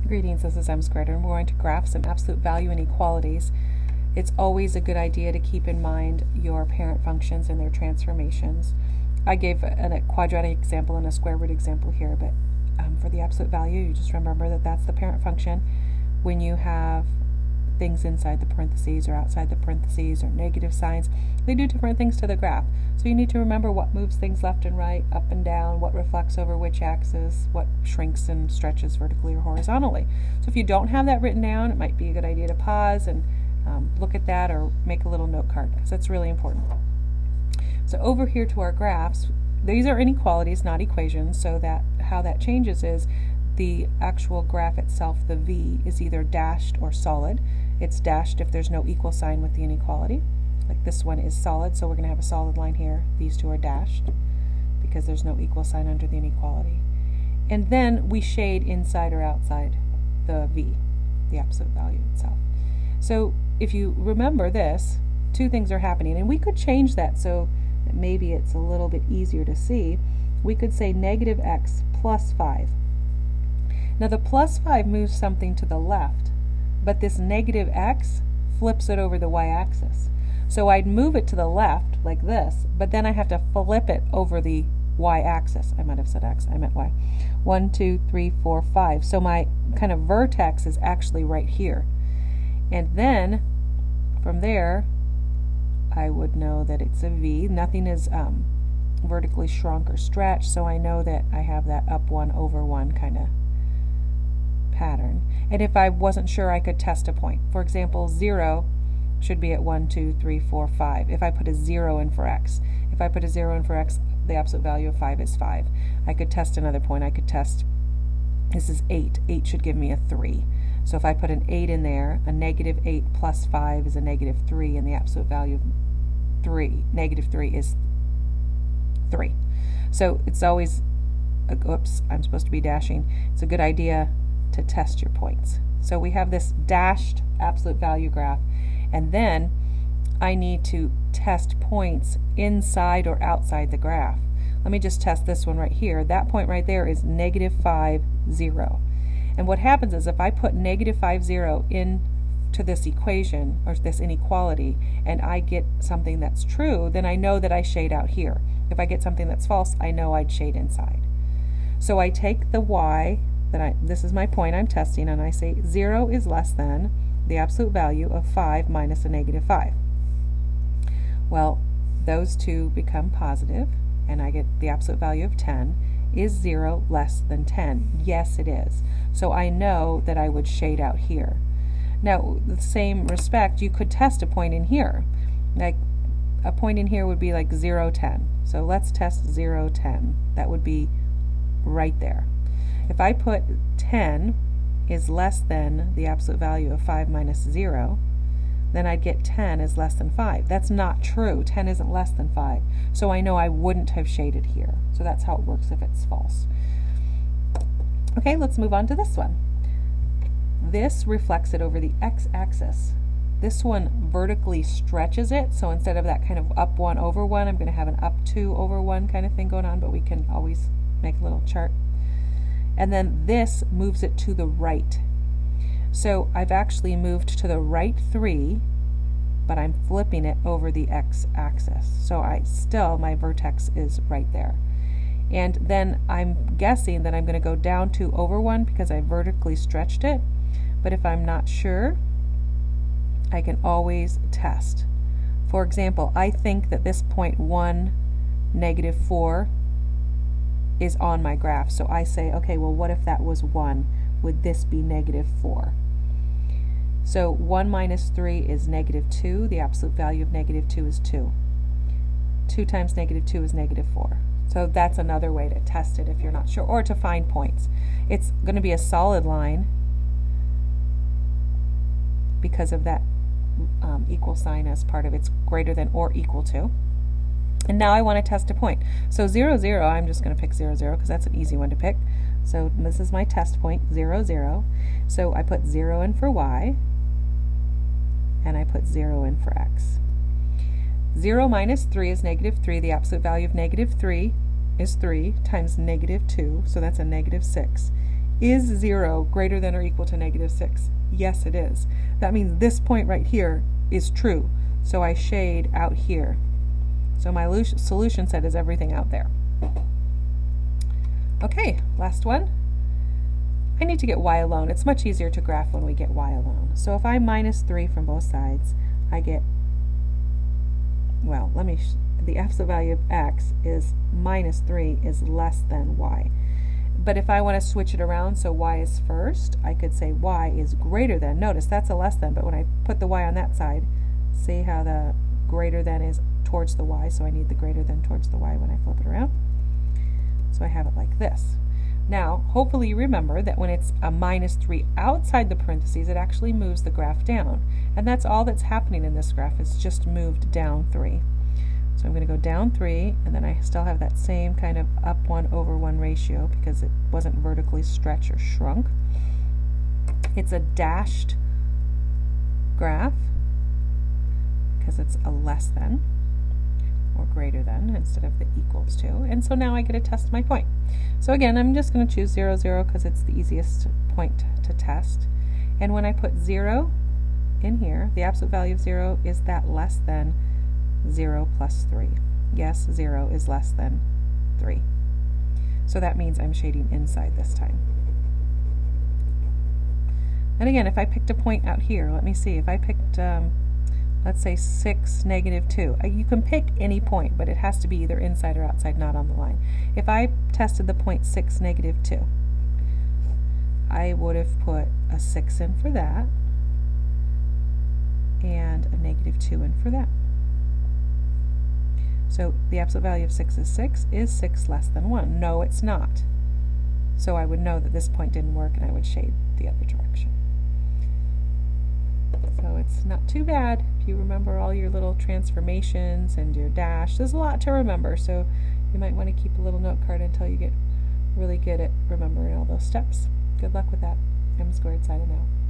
Greetings, this is M squared, and we're going to graph some absolute value inequalities. It's always a good idea to keep in mind your parent functions and their transformations. I gave a quadratic example and a square root example here, but for the absolute value, you just remember that that's the parent function. When you have things inside the parentheses or outside the parentheses or negative signs, they do different things to the graph. So you need to remember what moves things left and right, up and down, what reflects over which axis, what shrinks and stretches vertically or horizontally. So if you don't have that written down, it might be a good idea to pause and look at that or make a little note card, because that's really important. So over here to our graphs, these are inequalities, not equations, so that how that changes is the actual graph itself, the V, is either dashed or solid. It's dashed if there's no equal sign with the inequality. Like this one is solid, so we're going to have a solid line here. These two are dashed because there's no equal sign under the inequality. And then we shade inside or outside the V, the absolute value itself. So if you remember this, two things are happening, and we could change that so that maybe it's a little bit easier to see. We could say negative x plus 5. Now the plus 5 moves something to the left, but this negative x flips it over the y-axis. So I'd move it to the left like this, but then I have to flip it over the y-axis. I might have said x, I meant y. 1, 2, 3, 4, 5. So my kind of vertex is actually right here. And then from there, I would know that it's a V. Nothing is vertically shrunk or stretched, so I know that I have that up 1 over 1 kind of pattern. And if I wasn't sure, I could test a point. For example, 0 should be at 1, 2, 3, 4, 5. If I put a 0 in for x. If I put a 0 in for x, the absolute value of 5 is 5. I could test another point. I could test, this is 8. 8 should give me a 3. So if I put an 8 in there, a negative 8 plus 5 is a negative 3, and the absolute value of negative 3 is 3. So it's always, oops, I'm supposed to be dashing. It's a good idea to test your points. So we have this dashed absolute value graph, and then I need to test points inside or outside the graph. Let me just test this one right here. That point right there is negative 5, 0. And what happens is if I put negative 5, 0 into this equation or this inequality and I get something that's true, then I know that I shade out here. If I get something that's false, I know I'd shade inside. So I take the y, this is my point I'm testing, and I say 0 is less than the absolute value of 5 minus a negative 5. Well, those two become positive, and I get the absolute value of 10. Is 0 less than 10? Yes, it is. So I know that I would shade out here. Now, the same respect, you could test a point in here. Like, a point in here would be like 0, 10. So let's test 0, 10. That would be right there. If I put 10 is less than the absolute value of 5 minus 0, then I'd get 10 is less than 5. That's not true. 10 isn't less than 5. So I know I wouldn't have shaded here. So that's how it works if it's false. Okay, let's move on to this one. This reflects it over the x-axis. This one vertically stretches it, so instead of that kind of up 1 over 1, I'm going to have an up 2 over 1 kind of thing going on, but we can always make a little chart. And then this moves it to the right. So I've actually moved to the right 3, but I'm flipping it over the x-axis. So my vertex is right there. And then I'm guessing that I'm going to go down 2 over 1 because I vertically stretched it. But if I'm not sure, I can always test. For example, I think that this point 1, negative 4 is on my graph. So I say, okay, well, what if that was 1? Would this be negative 4? So 1 minus 3 is negative 2. The absolute value of negative 2 is 2. 2 times negative 2 is negative 4. So that's another way to test it if you're not sure, or to find points. It's going to be a solid line because of that equal sign as part of it's greater than or equal to. And now I want to test a point. So 0, 0, I'm just going to pick 0, 0 because that's an easy one to pick. So this is my test point, 0, 0. So I put 0 in for y, and I put 0 in for x. 0 minus 3 is negative 3. The absolute value of negative 3 is 3 times negative 2, so that's a negative 6. Is 0 greater than or equal to negative 6? Yes, it is. That means this point right here is true. So I shade out here. So my solution set is everything out there. Okay, last one. I need to get y alone. It's much easier to graph when we get y alone. So if I minus 3 from both sides, I get, well, the absolute value of x is minus 3 is less than y. But if I want to switch it around so y is first, I could say y is greater than. Notice that's a less than, but when I put the y on that side, see how the greater than is towards the y, so I need the greater than towards the y when I flip it around. So I have it like this. Now, hopefully you remember that when it's a minus 3 outside the parentheses, it actually moves the graph down. And that's all that's happening in this graph. It's just moved down 3. So I'm going to go down 3, and then I still have that same kind of up 1 over 1 ratio because it wasn't vertically stretched or shrunk. It's a dashed graph because it's a less than or greater than instead of the equals to. And so now I get to test my point. So again, I'm just going to choose 0, 0 because it's the easiest point to test. And when I put 0 in here, the absolute value of 0 is that less than 0 plus 3. Yes, 0 is less than 3. So that means I'm shading inside this time. And again, if I picked a point out here, let me see, if I picked let's say 6, negative 2. You can pick any point, but it has to be either inside or outside, not on the line. If I tested the point 6, negative 2, I would have put a 6 in for that and a negative 2 in for that. So the absolute value of 6 is 6. Is 6 less than 1? No, it's not. So I would know that this point didn't work, and I would shade the other direction. So it's not too bad if you remember all your little transformations and your dash. There's a lot to remember, so you might want to keep a little note card until you get really good at remembering all those steps. Good luck with that. M squared signing out.